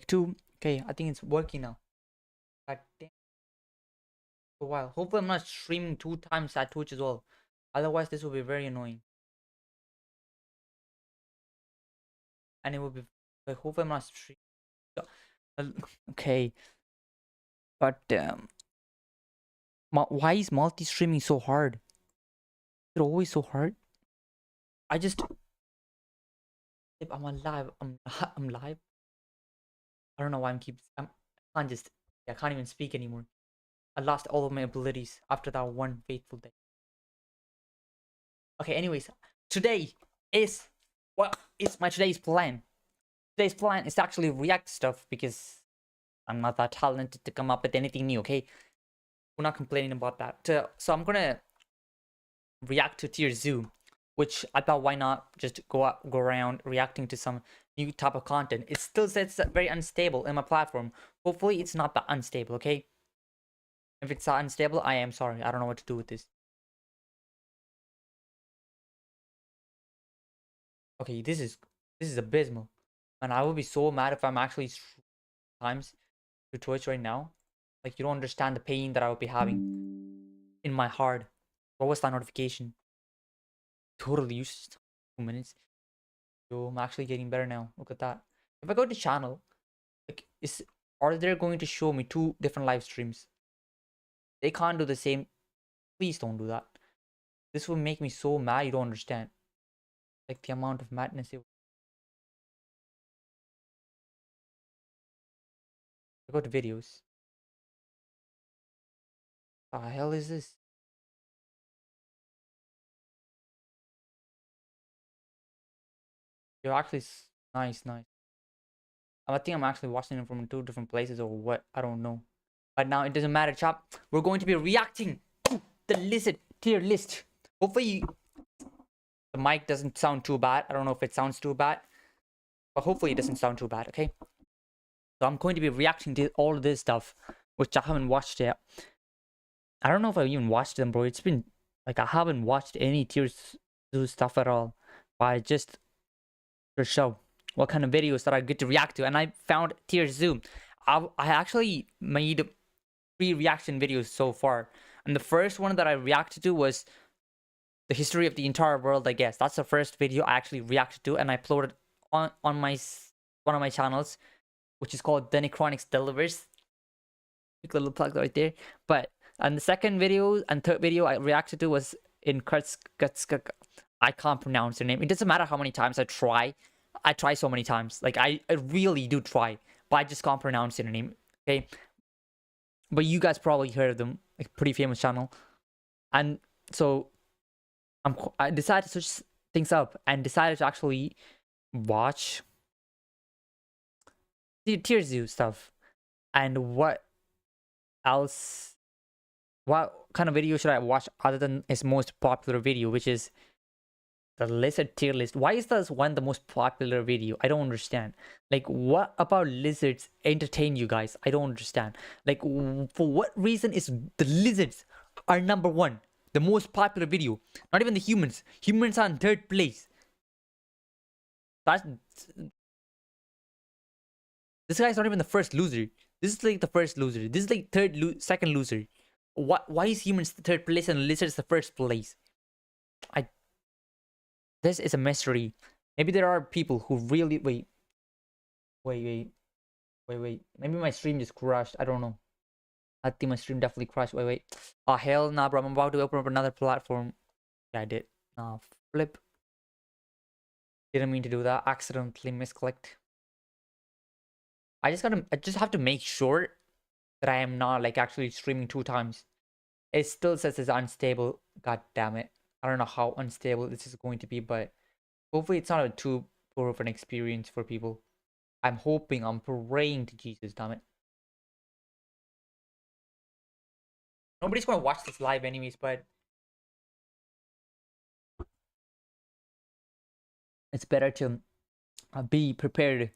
Take two. Okay, I think it's working now. God damn. For a while. Hopefully I'm not streaming 2 times at Twitch as well. Otherwise this will be very annoying. And it will be like, hopefully I'm not streaming. Okay. But why is multi-streaming so hard? Is it always so hard? I'm alive. I'm live. I don't know why I can't even speak anymore. I lost all of my abilities after that one fateful day. Okay, anyways, today is what is my today's plan? Today's plan is to actually react stuff because I'm not that talented to come up with anything new, okay? We're not complaining about that. So I'm gonna react to TierZoo, which I thought why not just go around reacting to some new type of content. It still says very unstable in my platform. Hopefully it's not that unstable, okay? If it's unstable, I am sorry. I don't know what to do with this. Okay, this is abysmal. And I would be so mad if I'm actually times to Twitch right now. Like, you don't understand the pain that I would be having in my heart. What was that notification? Totally useless. 2 minutes. Yo, I'm actually getting better now. Look at that. If I go to channel, like, are they going to show me 2 different live streams? They can't do the same. Please don't do that. This will make me so mad. You don't understand. Like the amount of madness it. I go to videos. What the hell is this? You're actually nice. I think I'm actually watching it from 2 different places or what. I don't know. But now it doesn't matter, chap. We're going to be reacting to the lizard tier list. Hopefully the mic doesn't sound too bad. I don't know if it sounds too bad. But hopefully it doesn't sound too bad, okay? So I'm going to be reacting to all of this stuff, which I haven't watched yet. I don't know if I even watched them, bro. It's been like I haven't watched any TierZoo stuff at all. But I just to show what kind of videos that I get to react to, and I found TierZoo. I actually made 3 reaction videos so far, and the first one that I reacted to was the history of the entire world. I guess that's the first video I actually reacted to, and I uploaded on my one of my channels, which is called The Necronics Delivers. Quick little plug right there. But and the second video and third video I reacted to was in Kurtsk. I can't pronounce their name. It doesn't matter how many times I try. I try so many times. Like I really do try, but I just can't pronounce their name. Okay, but you guys probably heard of them. Like pretty famous channel, and so I decided to switch things up and decided to actually watch the TierZoo stuff. And what else? What kind of video should I watch other than his most popular video, which is the lizard tier list? Why is this one the most popular video? I don't understand. Like, what about lizards entertain you guys? I don't understand. Like, for what reason is the lizards are number 1? The most popular video. Not even the humans. Humans are in 3rd place. This guy's not even the first loser. This is like the first loser. This is like second loser. Why is humans 3rd place and lizards the 1st place? This is a mystery. Maybe there are people who really wait. Maybe my stream just crashed. I don't know. I think my stream definitely crashed. Oh hell nah, bro. I'm about to open up another platform. Yeah, I did. Nah, flip. Didn't mean to do that. Accidentally misclicked. I just have to make sure that I am not like actually streaming 2 times. It still says it's unstable. God damn it. I don't know how unstable this is going to be, but hopefully it's not too poor of an experience for people. I'm praying to Jesus, damn it. Nobody's gonna watch this live anyways, but it's better to be prepared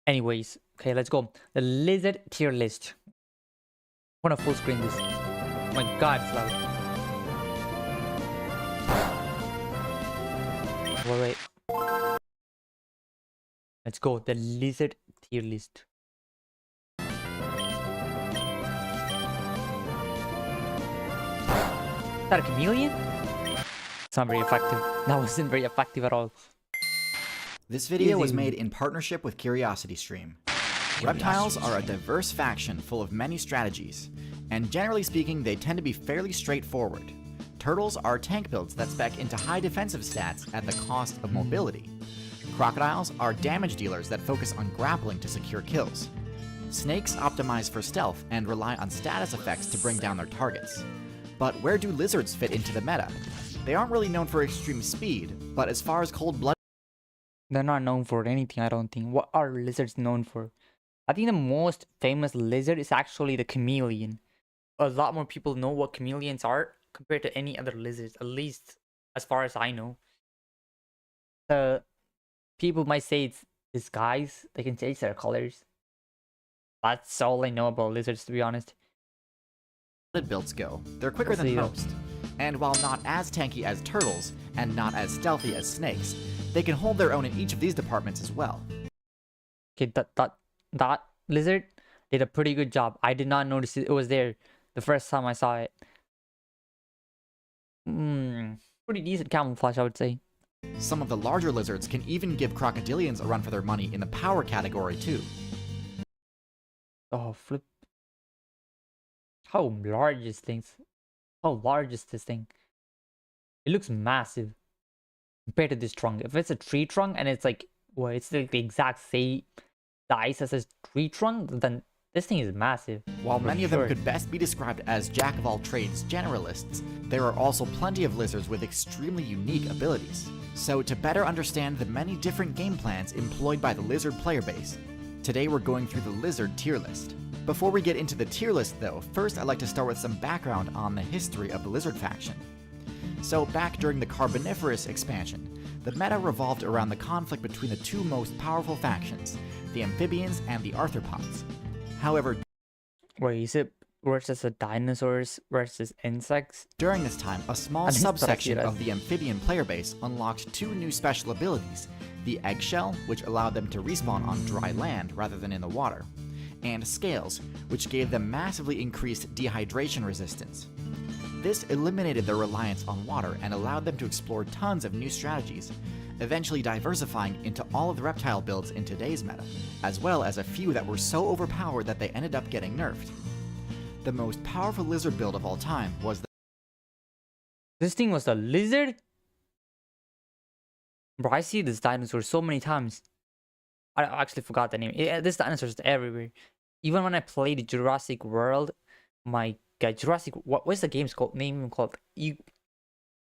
anyways. Okay, let's go. The lizard tier list. I want to full screen this. Oh my god, it's loud. Wait. Let's go. The lizard tier list. that a chameleon? It's not very effective. That wasn't very effective at all. This video was made in partnership with CuriosityStream. Reptiles are a diverse faction full of many strategies, and generally speaking, they tend to be fairly straightforward. Turtles are tank builds that spec into high defensive stats at the cost of mobility. Crocodiles are damage dealers that focus on grappling to secure kills. Snakes optimize for stealth and rely on status effects to bring down their targets. But where do lizards fit into the meta? They aren't really known for extreme speed, but as far as cold blood, they're not known for anything, I don't think. What are lizards known for? I think the most famous lizard is actually the chameleon. A lot more people know what chameleons are compared to any other lizards, at least as far as I know. People might say it's disguise. They can change their colors. That's all I know about lizards, to be honest. builds go. They're quicker than most. And while not as tanky as turtles, and not as stealthy as snakes, they can hold their own in each of these departments as well. Okay, that lizard did a pretty good job. I did not notice it was there the first time I saw it. Pretty decent camouflage, I would say. Some of the larger lizards can even give crocodilians a run for their money in the power category too. Oh, flip. How large is things? How large is this thing? It looks massive compared to this trunk. If it's a tree trunk and it's like, well, it's like the exact same size as a tree trunk, then this thing is massive. While many of them could best be described as jack-of-all-trades generalists, there are also plenty of lizards with extremely unique abilities. So to better understand the many different game plans employed by the lizard player base, today we're going through the lizard tier list. Before we get into the tier list though, first I'd like to start with some background on the history of the lizard faction. So back during the Carboniferous expansion, the meta revolved around the conflict between the two most powerful factions, the amphibians and the arthropods. However, wait, is it versus the dinosaurs versus insects? During this time, a small subsection of the amphibian player base unlocked two new special abilities, the eggshell, which allowed them to respawn on dry land rather than in the water, and scales, which gave them massively increased dehydration resistance. This eliminated their reliance on water and allowed them to explore tons of new strategies, eventually diversifying into all of the reptile builds in today's meta, as well as a few that were so overpowered that they ended up getting nerfed. The most powerful lizard build of all time was the... This thing was a lizard? Bro, I see this dinosaur so many times. I actually forgot the name. This dinosaur is everywhere. Even when I played Jurassic World, my god, Jurassic... What's the game's called? Name called? I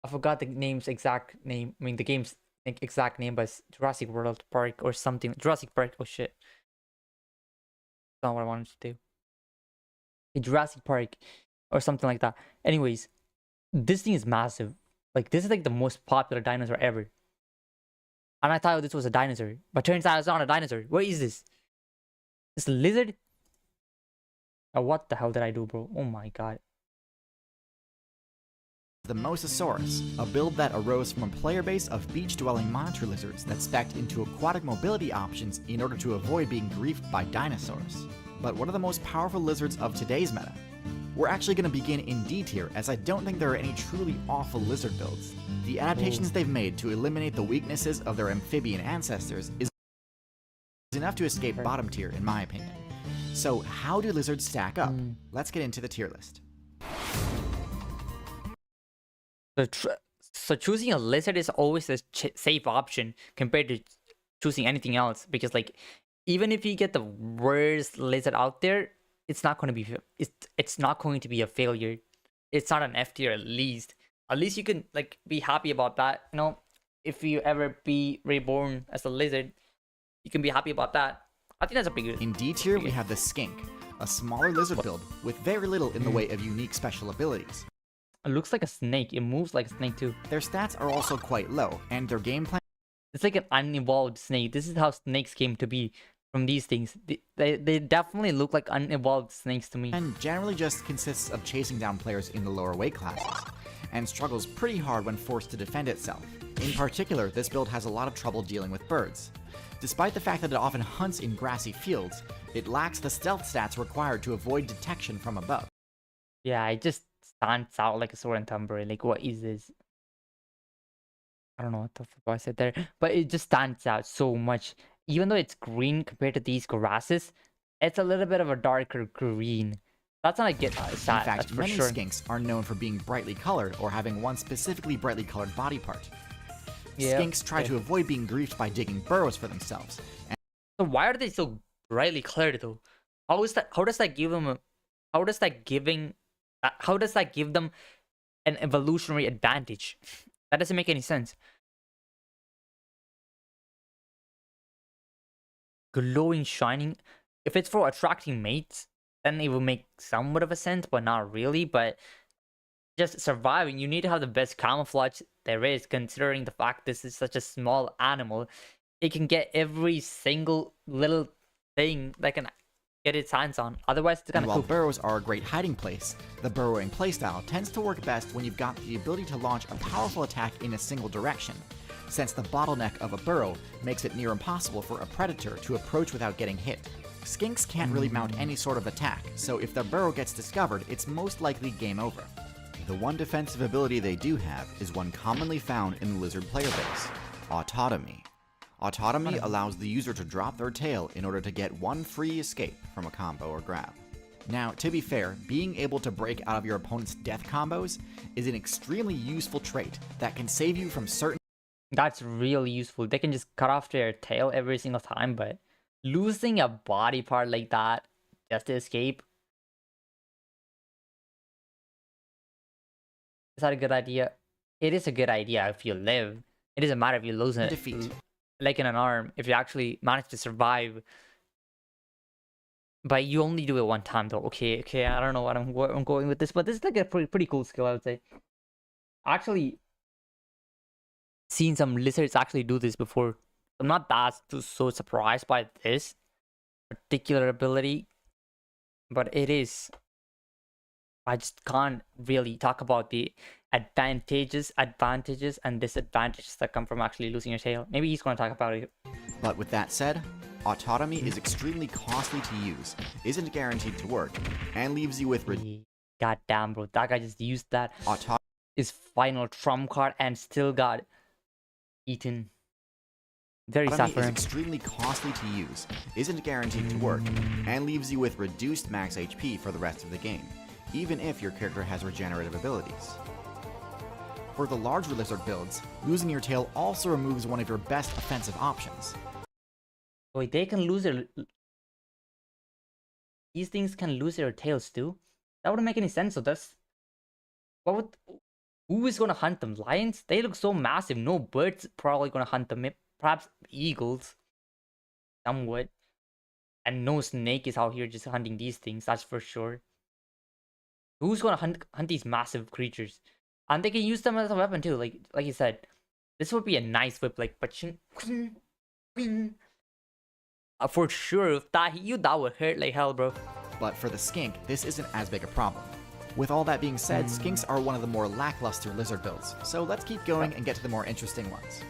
forgot the game's exact name. I mean, the game's exact name was Jurassic World Park or something. Jurassic Park. Oh shit. That's not what I wanted to do. Jurassic Park or something like that. Anyways, this thing is massive. Like, this is like the most popular dinosaur ever. And I thought this was a dinosaur, but turns out it's not a dinosaur. What is this? This lizard? Oh, what the hell did I do, bro? Oh my god. The Mosasaurus, a build that arose from a player base of beach-dwelling monitor lizards that spec'd into aquatic mobility options in order to avoid being griefed by dinosaurs. But what are the most powerful lizards of today's meta? We're actually going to begin in D tier, as I don't think there are any truly awful lizard builds. The adaptations they've made to eliminate the weaknesses of their amphibian ancestors is enough to escape bottom tier, in my opinion. So how do lizards stack up? Let's get into the tier list. So choosing a lizard is always a safe option compared to choosing anything else, because like, even if you get the worst lizard out there, it's not going to be it's not going to be a failure. It's not an F tier at least. At least you can like be happy about that. You know, if you ever be reborn as a lizard, you can be happy about that. I think that's a pretty good. In D tier, we have the skink, a smaller lizard build with very little in the way of unique special abilities. It looks like a snake. It moves like a snake too. Their stats are also quite low, and their game plan... It's like an unevolved snake. This is how snakes came to be from these things. They definitely look like unevolved snakes to me. And generally just consists of chasing down players in the lower weight classes, and struggles pretty hard when forced to defend itself. In particular, this build has a lot of trouble dealing with birds. Despite the fact that it often hunts in grassy fields, it lacks the stealth stats required to avoid detection from above. Yeah, it just stands out like a sword and tambourine. Like, what is this? I don't know what the fuck I said there, but it just stands out so much. Even though it's green compared to these grasses, it's a little bit of a darker green. That's not a get sad. In That's fact, for many sure. skinks are known for being brightly colored or having one specifically brightly colored body part. Yeah. Skinks try to avoid being griefed by digging burrows for themselves. So why are they so brightly colored though? How is that? How does that give them? How does that giving? How does that give them an evolutionary advantage? That doesn't make any sense. Glowing, shining. If it's for attracting mates, then it will make somewhat of a sense, but not really. But just surviving, you need to have the best camouflage there is, considering the fact this is such a small animal. It can get every single little thing that can get its hands on. Otherwise, it's And gonna while cook. burrows are a great hiding place, the burrowing playstyle tends to work best when you've got the ability to launch a powerful attack in a single direction, since the bottleneck of a burrow makes it near impossible for a predator to approach without getting hit. Skinks can't really mount any sort of attack, so if their burrow gets discovered, it's most likely game over. The one defensive ability they do have is one commonly found in the lizard player base: autotomy. Autotomy allows the user to drop their tail in order to get one free escape from a combo or grab. Now, to be fair, being able to break out of your opponent's death combos is an extremely useful trait that can save you from certain That's really useful. They can just cut off their tail every single time, but losing a body part like that just to escape, is that a good idea? It is a good idea if you live. It doesn't matter if you lose it. defeat. Like in an arm, if you actually manage to survive. But you only do it one time though. Okay, I don't know what I'm going with this, but this is like a pretty cool skill, I would say. Actually, seen some lizards actually do this before. I'm not that so surprised by this particular ability, but it is. I just can't really talk about the advantages, and disadvantages that come from actually losing your tail. Maybe he's going to talk about it. But with that said, autotomy is extremely costly to use, isn't guaranteed to work, and leaves you with God damn, bro, that guy just used that autotomy his final trump card and still got eaten. Very sad for is him. extremely costly to use, isn't guaranteed to work, and leaves you with reduced max HP for the rest of the game, even if your character has regenerative abilities. For the larger lizard builds, losing your tail also removes one of your best offensive options. Wait, they can lose their... These things can lose their tails too? That wouldn't make any sense, so that's... What would... Who is gonna hunt them? Lions? They look so massive. No bird's probably gonna hunt them. Perhaps eagles. Somewhat. And no snake is out here just hunting these things, that's for sure. Who's gonna hunt these massive creatures? And they can use them as a weapon too, like you said. This would be a nice whip, like for sure, if that hit you, that would hurt like hell, bro. But for the skink, this isn't as big a problem. With all that being said, skinks are one of the more lackluster lizard builds, so let's keep going and get to the more interesting ones.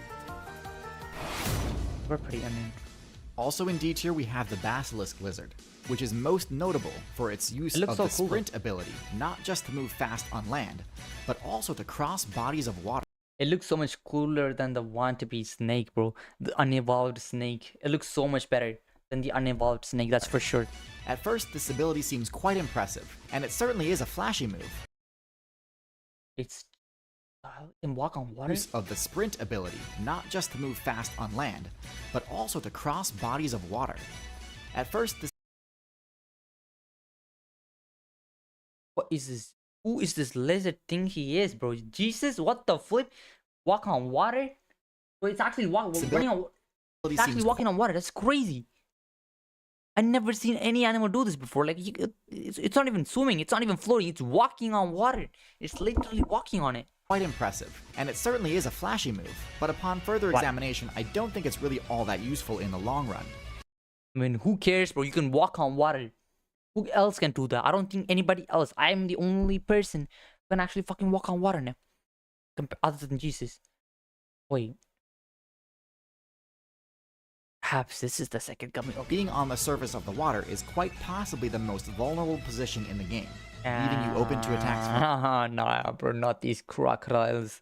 We're pretty, Also in D tier, we have the basilisk lizard, which is most notable for its use of the sprint ability, not just to move fast on land, but also to cross bodies of water. It looks so much cooler than the want-to-be snake, bro. The unevolved snake. It looks so much better than the unevolved snake, that's for sure. At first, this ability seems quite impressive, and it certainly is a flashy move. It's... can walk on water? Use of the sprint ability, not just to move fast on land, but also to cross bodies of water. At first, this... What is this? Who is this lizard thing he is, bro? Jesus, what the flip? Walk on water? Bro, it's actually running on... It's actually walking on water. That's crazy. I never seen any animal do this before. Like, it's not even swimming. It's not even floating. It's walking on water. It's literally walking on it. Quite impressive, and it certainly is a flashy move, but upon further examination, I don't think it's really all that useful in the long run. I mean, who cares, bro? You can walk on water. Who else can do that? I don't think anybody else. I am the only person who can actually fucking walk on water now. Other than Jesus. Wait. Perhaps this is the second coming. Okay. Being on the surface of the water is quite possibly the most vulnerable position in the game, leaving you open to attacks from... Nah, bro, not these crocodiles.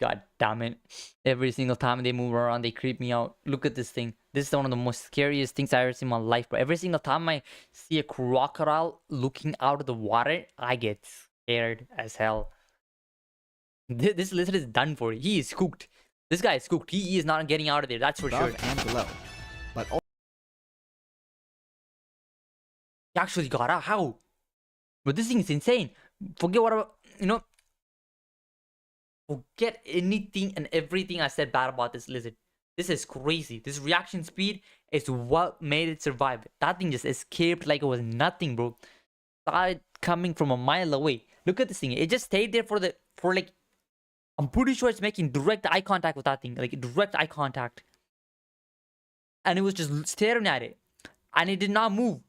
God damn it. Every single time they move around, they creep me out. Look at this thing. This is one of the most scariest things I've ever seen in my life. But every single time I see a crocodile looking out of the water, I get scared as hell. This lizard is done for. He is cooked. This guy is cooked. He is not getting out of there. That's for sure. and below. But He actually got out. How? But this thing is insane. Forget what forget anything and everything I said bad about this lizard. This is crazy. This reaction speed is what made it survive. That thing just escaped like it was nothing, bro. Started coming from a mile away. Look at this thing. It just stayed there for like, I'm pretty sure it's making direct eye contact with that thing. Like direct eye contact. And it was just staring at it. And it did not move.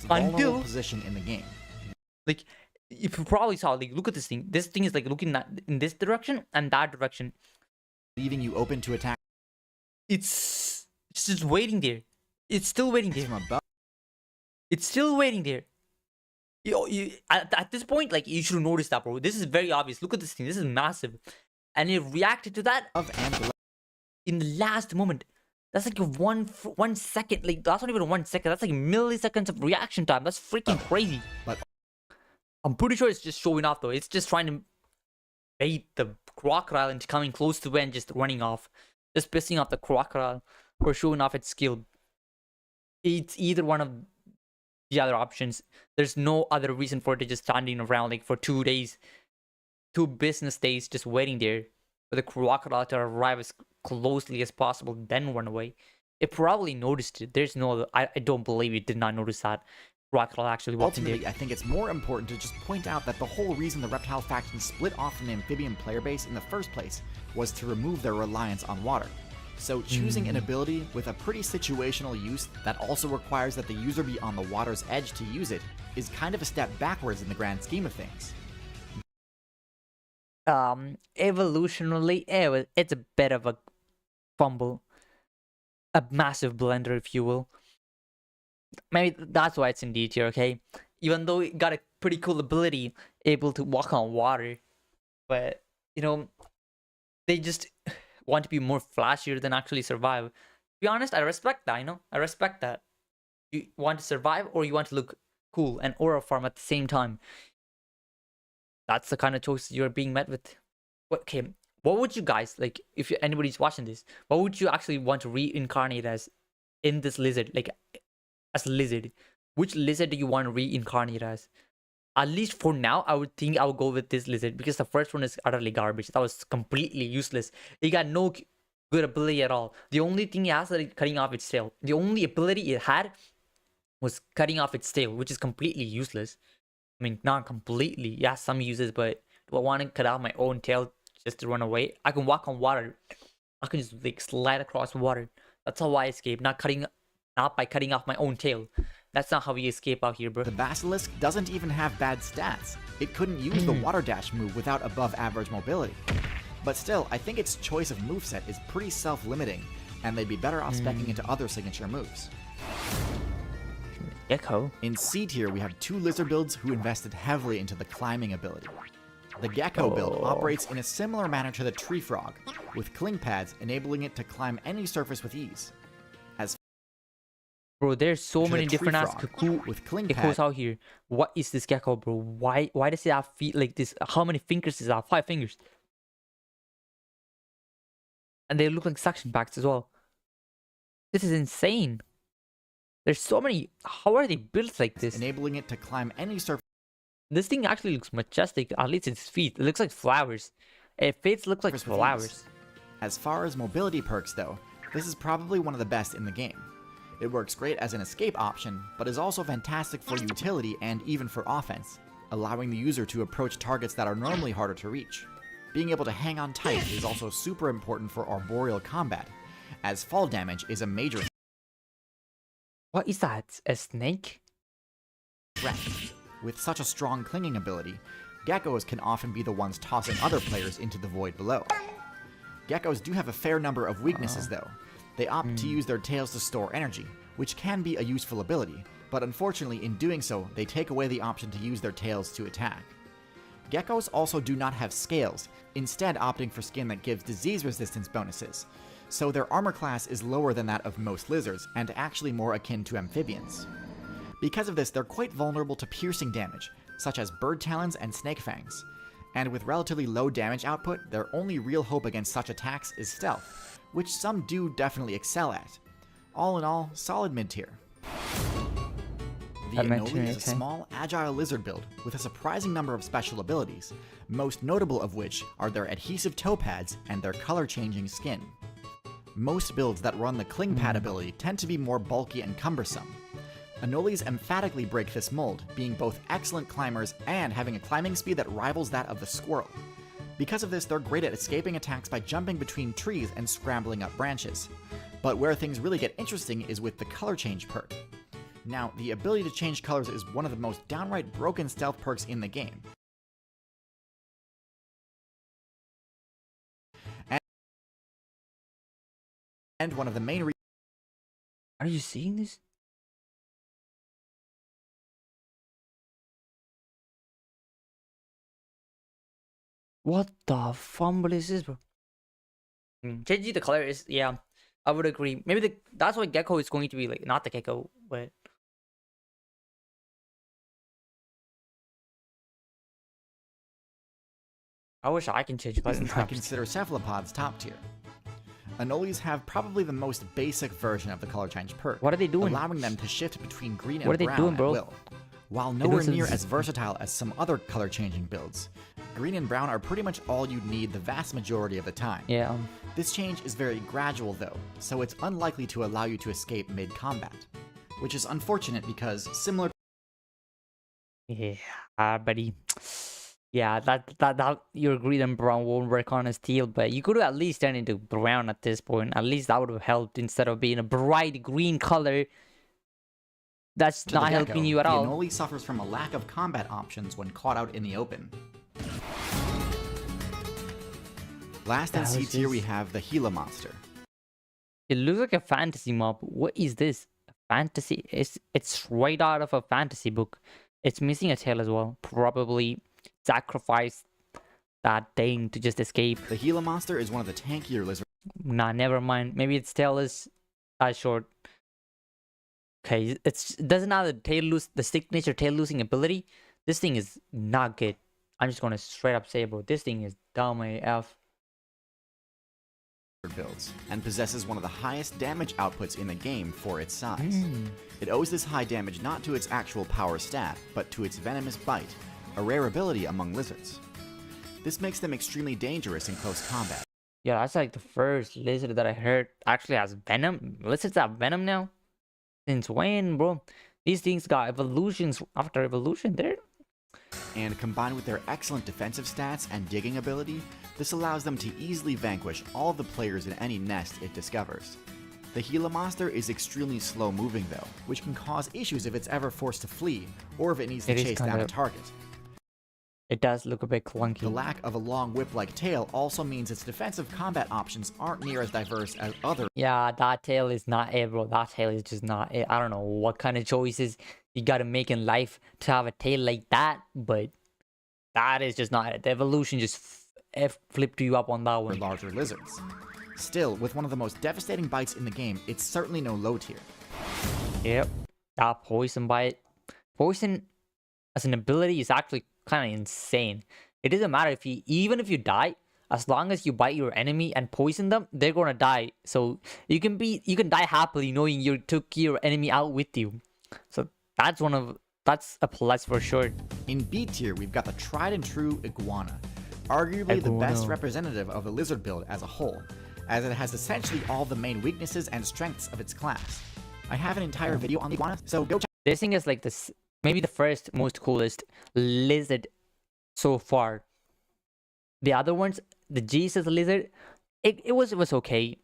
Until position in the game. Like, if you probably saw, like, look at this thing. This thing is like looking in this direction and that direction, leaving you open to attack. It's just waiting there. It's still waiting there. It's still waiting there. At this point, like, you should have noticed that, bro. This is very obvious. Look at this thing. This is massive, and it reacted to that in the last moment. That's like 1 second. Like, that's not even 1 second. That's like milliseconds of reaction time. That's freaking crazy. But I'm pretty sure it's just showing off, though. It's just trying to bait the crocodile into coming close to it and just running off. Just pissing off the crocodile or showing off its skill. It's either one of the other options. There's no other reason for it to just standing around like for 2 days. 2 business days just waiting there for the crocodile to arrive as closely as possible, then run away. It probably noticed it. There's no... I don't believe it did not notice that crocodile actually walking there. Ultimately, I think it's more important to just point out that the whole reason the reptile faction split off from the amphibian player base in the first place was to remove their reliance on water. So choosing an ability with a pretty situational use that also requires that the user be on the water's edge to use it is kind of a step backwards in the grand scheme of things. Evolutionarily, it's a bit of a fumble. A massive blender, if you will. Maybe that's why it's in D tier, okay? Even though it got a pretty cool ability, able to walk on water. But, you know, they just want to be more flashier than actually survive. To be honest, I respect that, I respect that. You want to survive or you want to look cool and aura farm at the same time. That's the kind of choice you're being met with. Okay, what would you guys, like, if anybody's watching this, what would you actually want to reincarnate as in this lizard? Like, as a lizard, which lizard do you want to reincarnate as? At least for now, I would think I would go with this lizard because the first one is utterly garbage. That was completely useless. It got no good ability at all. The only thing it has is like cutting off its tail. The only ability it had was cutting off its tail, which is completely useless. I mean, not completely. Yeah, some uses, but do I want to cut out my own tail just to run away? I can walk on water. I can just like slide across water. That's how I escape. Not by cutting off my own tail. That's not how we escape out here, bro. The Basilisk doesn't even have bad stats. It couldn't use the water dash move without above average mobility. But still, I think its choice of moveset is pretty self-limiting, and they'd be better off speccing into other signature moves. Gecko. In C tier, we have 2 lizard builds who invested heavily into the climbing ability. The Gecko build operates in a similar manner to the Tree Frog, with cling pads enabling it to climb any surface with ease. Bro, there's so many different ass geckos out here. What is this gecko, bro? Why does it have feet like this? How many fingers does it have? 5 fingers. And they look like suction packs as well. This is insane. There's so many. How are they built like this? Enabling it to climb any surface. This thing actually looks majestic. At least its feet. It looks like flowers. Its feet look like flowers. As far as mobility perks, though, this is probably one of the best in the game. It works great as an escape option, but is also fantastic for utility and even for offense, allowing the user to approach targets that are normally harder to reach. Being able to hang on tight is also super important for arboreal combat, as fall damage is a major threat. What is that? A snake? With such a strong clinging ability, geckos can often be the ones tossing other players into the void below. Geckos do have a fair number of weaknesses though. They opt to use their tails to store energy, which can be a useful ability, but unfortunately in doing so, they take away the option to use their tails to attack. Geckos also do not have scales, instead opting for skin that gives disease resistance bonuses, so their armor class is lower than that of most lizards, and actually more akin to amphibians. Because of this, they're quite vulnerable to piercing damage, such as bird talons and snake fangs, and with relatively low damage output, their only real hope against such attacks is stealth, which some do definitely excel at. All in all, solid mid-tier. The Anole is a small, agile lizard build with a surprising number of special abilities, most notable of which are their adhesive toe pads and their color-changing skin. Most builds that run the cling pad ability tend to be more bulky and cumbersome. Anoles emphatically break this mold, being both excellent climbers and having a climbing speed that rivals that of the squirrel. Because of this, they're great at escaping attacks by jumping between trees and scrambling up branches. But where things really get interesting is with the color change perk. Now, the ability to change colors is one of the most downright broken stealth perks in the game. And one of the main reasons. Are you seeing this? What the fumble is this, bro? Changing the color is, yeah, I would agree. Maybe that's why Gecko is going to be like, not the Gecko, but I wish I can change colors. I consider cephalopods top tier. Anoles have probably the most basic version of the color change perk. What are they doing? Allowing them to shift between green and what are they brown doing, bro? at will. While nowhere near as versatile as some other color changing builds, green and brown are pretty much all you need the vast majority of the time. Yeah. This change is very gradual though, so it's unlikely to allow you to escape mid-combat, which is unfortunate because similar. Yeah, buddy. Yeah, that your green and brown won't work on a steel, but you could at least turn into brown at this point. At least that would have helped instead of being a bright green color. That's not helping you at all. The Anole suffers from a lack of combat options when caught out in the open. Last in C tier we have the Gila monster. It looks like a fantasy mob. What is this? A fantasy? It's right out of a fantasy book. It's missing a tail as well. Probably sacrifice that thing to just escape. The Gila monster is one of the tankier lizards. Nah, never mind. Maybe its tail is that short. Okay, it doesn't have the signature tail losing ability. This thing is not good. I'm just gonna straight up say, bro, this thing is dumb AF. Builds and possesses one of the highest damage outputs in the game for its size. It owes this high damage not to its actual power stat, but to its venomous bite, a rare ability among lizards. This makes them extremely dangerous in close combat. Yeah, that's like the first lizard that I heard actually has venom. Lizards have venom now? Since when, bro? These things got evolutions after evolution there. And combined with their excellent defensive stats and digging ability, this allows them to easily vanquish all of the players in any nest it discovers. The Gila monster is extremely slow moving though, which can cause issues if it's ever forced to flee, or if it needs to chase down a target. It does look a bit clunky. The lack of a long whip-like tail also means its defensive combat options aren't near as diverse as other. Yeah, that tail is not it, bro. That tail is just not it. I don't know what kind of choices you gotta make in life to have a tail like that, but that is just not it. The evolution just flipped you up on that one. Larger lizards. Still, with one of the most devastating bites in the game, it's certainly no low tier. Yep, that poison bite. Poison as an ability is actually kind of insane. It doesn't matter even if you die, as long as you bite your enemy and poison them, they're gonna die. So you can die happily knowing you took your enemy out with you. So that's a plus for sure. In B tier, we've got the tried and true iguana, arguably the best representative of the lizard build as a whole, as it has essentially all the main weaknesses and strengths of its class. I have an entire video on the iguana, so go check. This thing is like this. Maybe the first most coolest lizard so far. The other ones, the Jesus lizard, it was okay.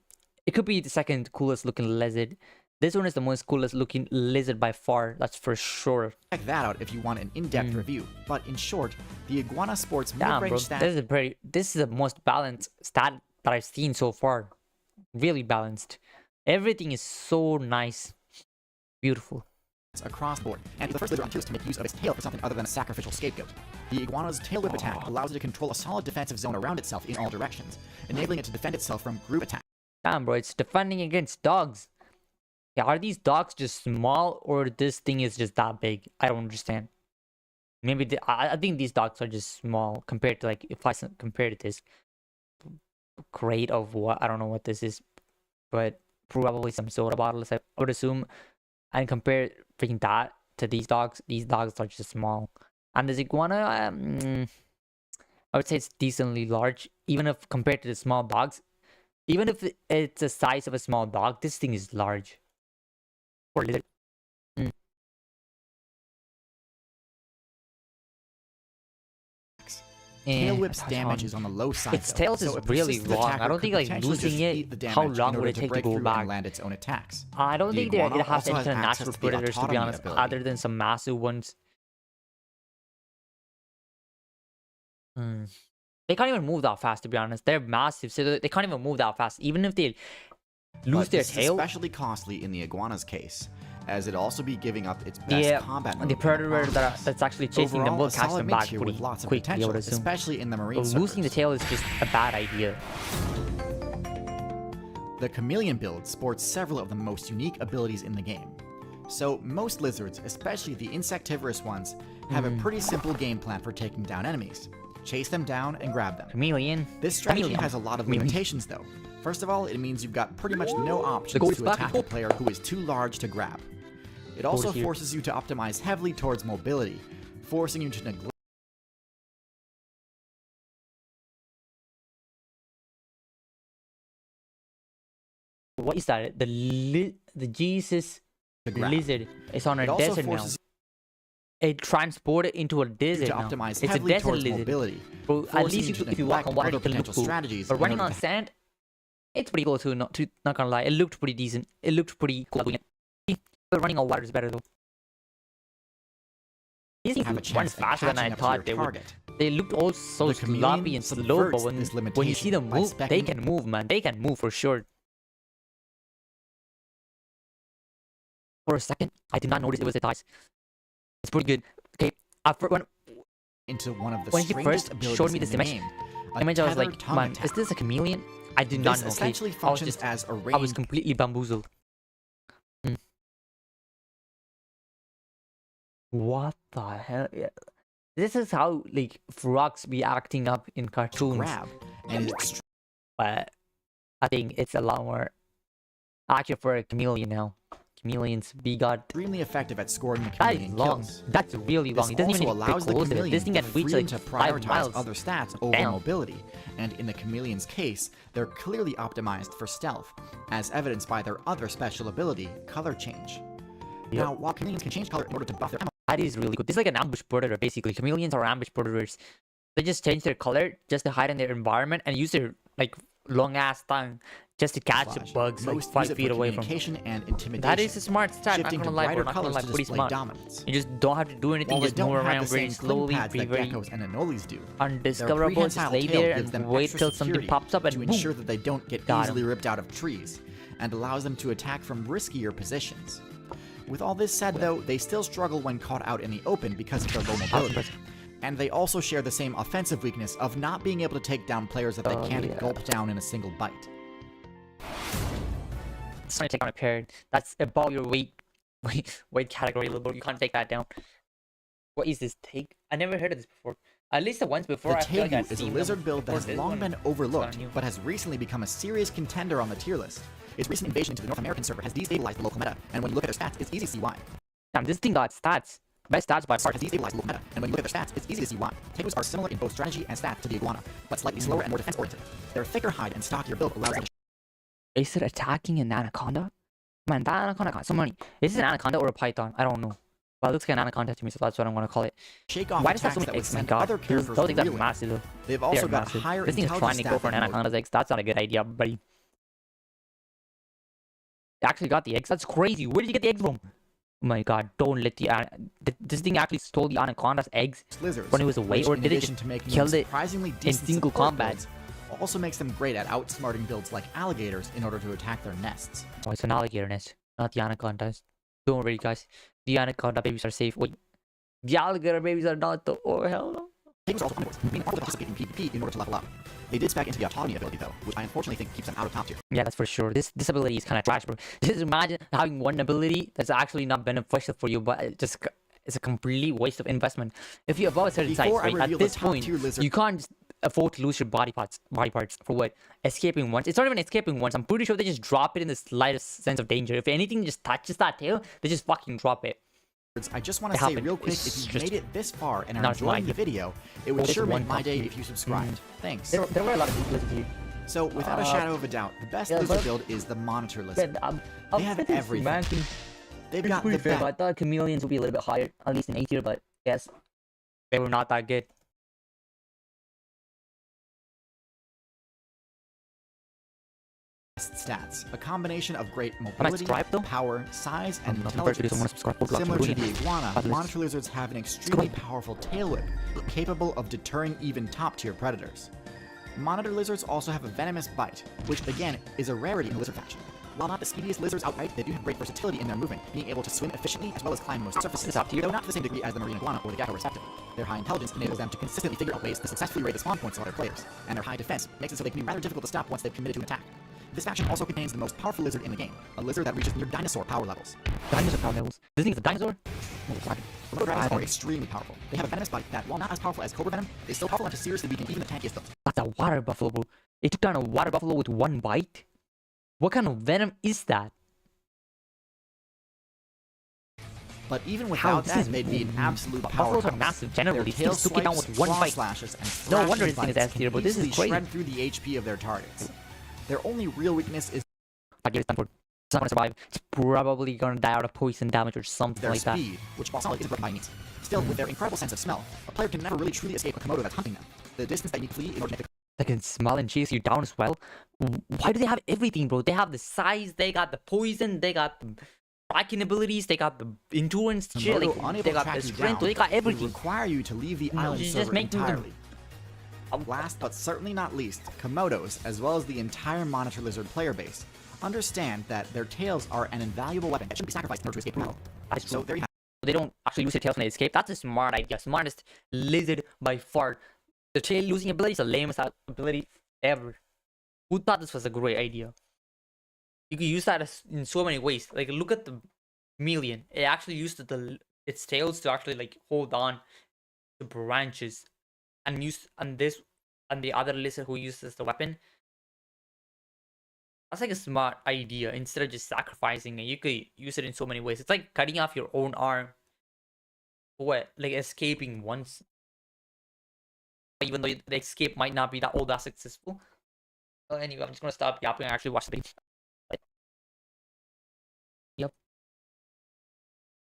It could be the second coolest looking lizard. This one is the most coolest looking lizard by far, that's for sure. Check that out if you want an in-depth review. But in short, the iguana sports mid-range stats. This is the most balanced stat that I've seen so far. Really balanced. Everything is so nice. Beautiful. across the board, and the first lizard on tier list to make use of its tail for something other than a sacrificial scapegoat. The iguana's tail whip attack allows it to control a solid defensive zone around itself in all directions, enabling it to defend itself from group attacks. Damn, bro, it's defending against dogs. Yeah, are these dogs just small, or this thing is just that big? I don't understand. Maybe I think these dogs are just small compared to, like, if I compare to this crate of what, I don't know what this is, but probably some soda bottles, I would assume. And compare freaking that to these dogs are just small. And this iguana, I would say it's decently large, even if compared to the small dogs. Even if it's the size of a small dog, this thing is large. Or lizard. Tail whip's damage is on the low side. Its tails is really long. I don't think, like, losing it, how long would it take to go back? Land its own attacks. I don't think it has any kind of natural to the predators, to be autonomy honest, ability. other than some massive ones. They can't even move that fast, to be honest. They're massive, so they can't even move that fast. Even if they lose their this tail. is especially costly in the iguana's case, as it also be giving up its best combat move. The predator that's actually chasing them will catch them back pretty with quickly, I would assume. especially in the marine But losing the tail is just a bad idea. The chameleon build sports several of the most unique abilities in the game. So most lizards, especially the insectivorous ones, have a pretty simple game plan for taking down enemies. Chase them down and grab them. Chameleon. This strategy has a lot of limitations though. First of all, it means you've got pretty much no options to attack a player who is too large to grab. It also forces you to optimize heavily towards mobility, forcing you to neglect. What is that? The Jesus lizard is on a desert now. It transported into a desert now. It's a desert lizard. Mobility, Bro, at least if you walk on water, it can look cool. Strategies but running on sand, it's pretty cool too. Not gonna lie, it looked pretty decent. It looked pretty cool. But running on water is better though. These things run faster than I thought they would. They looked all so sloppy and slow, but when you see them move, they can move, man. They can move for sure. For a second, I did not notice it was the thighs. It's pretty good. Okay, into one of the when he first showed me this image, I was like, man, is this a chameleon? I did not know. Essentially functions as a range. I was completely bamboozled. What the hell? Yeah. This is how, like, frogs be acting up in cartoons. Grab, and but I think it's a lot more accurate for a chameleon now. Chameleons got extremely effective at scoring the chameleon kills. That's really long. It doesn't even allows the chameleon this thing can reach like to 5 miles. Other stats over mobility, and in the chameleon's case, they're clearly optimized for stealth, as evidenced by their other special ability, color change. Now, while chameleons can change color in order to buff their ammo, that is really good. This is like an ambush predator, basically. Chameleons are ambush predators. They just change their color just to hide in their environment and use their, like, long ass tongue just to catch the bugs like 5 feet away from them. And intimidation. That is a smart strat. Not gonna lie, bro. Not gonna lie, pretty smart. You just don't have to do anything. Just move around very slowly, be very undiscoverable. Just lay there and wait till something pops up and to boom. ensure that they don't get easily ripped out of trees, and allows them to attack from riskier positions. With all this said, though, they still struggle when caught out in the open because of their low mobility. And they also share the same offensive weakness of not being able to take down players that they can't gulp down in a single bite. It's trying to take on a pair. That's above your weight category a little bit. You can't take that down. What is this take? I never heard of this before. At least the once before. The TierZoo is a lizard build that has long been overlooked, but has recently become a serious contender on the tier list. Its recent invasion into the North American server has destabilized the local meta, and when you look at their stats, it's easy to see why. Damn, this thing got stats. Best stats by far. Has destabilized the local meta, and when you look at their stats, it's easy to see why. TierZoos are similar in both strategy and stats to the iguana, but slightly slower and more defense-oriented. Their thicker hide and stockier build allows them to... Is it attacking an anaconda? Man, that anaconda got so many. Is it an anaconda or a python? I don't know. Well, it looks like an anaconda to me, so that's what I'm gonna call it. Shake off Why does that so many eggs? My god, those things are massive though. They've also got higher this thing is trying to go for an anaconda's eggs. That's not a good idea, buddy. They actually got the eggs. That's crazy. Where did you get the eggs from? Oh my god, don't let this thing actually stole the anaconda's eggs when it was away, or did it just kill it in single combat? Also makes them great at outsmarting builds like alligators in order to attack their nests. Oh, it's an alligator nest, not the anacondas. Don't worry, guys. The anaconda babies are safe. Wait, the alligator babies are not though. Oh hell no. Penguins are also omnivores, meaning part of participate in PvP in order to level up. They did spec into the autonomy ability though, which I unfortunately think keeps them out of top tier. Yeah, that's for sure. This ability is kind of trash, bro. Just imagine having one ability that's actually not beneficial for you, but it's a complete waste of investment. If you're above a certain size, right, at this point, you can't just afford to lose your body parts for what? Escaping once. It's not even escaping once. I'm pretty sure they just drop it in the slightest sense of danger. If anything just touches that tail, they just fucking drop it. I just want to say real quick, if you made it this far and are enjoying the video, it would sure make my day if you subscribed. Thanks. There were a lot of people here. So, without a shadow of a doubt, the best lizard build is the monitor lizard. They have everything. They've got the best. I thought chameleons would be a little bit higher, at least in A tier, but yes, they were not that good. Stats, a combination of great mobility, power, size, and intelligence. Similar to the iguana, monitor lizards have an extremely powerful tail whip, capable of deterring even top-tier predators. Monitor lizards also have a venomous bite, which again is a rarity in the lizard faction. While not the speediest lizards outright, they do have great versatility in their movement, being able to swim efficiently as well as climb most surfaces, though not to the same degree as the marine iguana or the gecko respectively. Their high intelligence enables them to consistently figure out ways to successfully raid the spawn points of other players, and their high defense makes it so they can be rather difficult to stop once they've committed to an attack. This faction also contains the most powerful lizard in the game, a lizard that reaches near dinosaur power levels. Dinosaur power levels? This thing is a dinosaur? Remote dragons are extremely powerful. They have a venomous bite that, while not as powerful as cobra venom, is still powerful enough to seriously weaken even the tankiest build. That's a water buffalo, bro. It took down a water buffalo with one bite? What kind of venom is that? But even without that, they'd be an absolute powerhouse. Buffaloes are massive generally. These things took it down with one bite. No wonder this thing is S tier, but this is crazy. Shred through the HP of their targets. Their only real weakness is that gear is done for. It's not gonna survive. It's probably gonna die out of poison damage or something like that. Their speed, which while solid isn't broken by means. Still, with their incredible sense of smell, a player can never really truly escape a Komodo that's hunting them. The distance that you flee in order to make they can smell and chase you down as well. Why do they have everything, bro? They have the size, they got the poison, they got the tracking abilities, they got the endurance, shit, like, they got the strength, they got everything. Require you to leave the island server entirely. Last but certainly not least, Komodos, as well as the entire monitor lizard player base, understand that their tails are an invaluable weapon that should be sacrificed in order to escape battle. So there you have it. They don't actually use their tails when they escape. That's a smart idea. Smartest lizard by far. The tail losing ability is the lamest ability ever. Who thought this was a great idea? You can use that in so many ways. Like, look at the chameleon. It actually used its tails to actually like hold on to branches, and the other lizard who uses the weapon. That's like a smart idea. Instead of just sacrificing it, you could use it in so many ways. It's like cutting off your own arm. What? Like escaping once. Even though the escape might not be that all that successful. Well, anyway, I'm just gonna stop yapping and actually watch the video. Yep.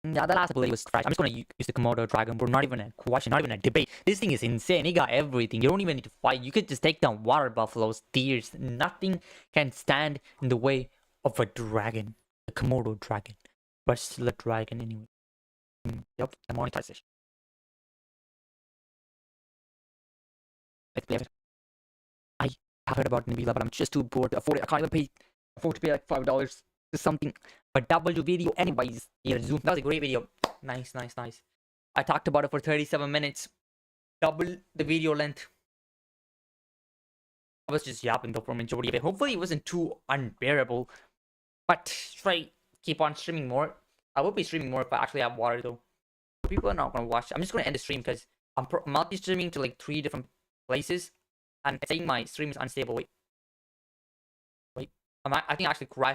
Yeah, the last ability was trash. I'm just gonna use the Komodo dragon. We're not even a question, not even a debate. This thing is insane. It got everything. You don't even need to fight. You could just take down water buffaloes, deers. Nothing can stand in the way of a dragon. The Komodo dragon. But still a dragon anyway. Yep, the monetization. Let's play it. I have heard about Nabila, but I'm just too bored to afford it. I can't even afford to pay like $5 to something. But double the video anyways. TierZoo. That was a great video. Nice. I talked about it for 37 minutes. Double the video length. I was just yapping though for a majority of it. Hopefully it wasn't too unbearable. But try keep on streaming more. I will be streaming more if I actually have water though. People are not gonna watch. I'm just gonna end the stream because I'm multi-streaming to like 3 different places, and it's saying my stream is unstable. Wait. I think I actually crashed.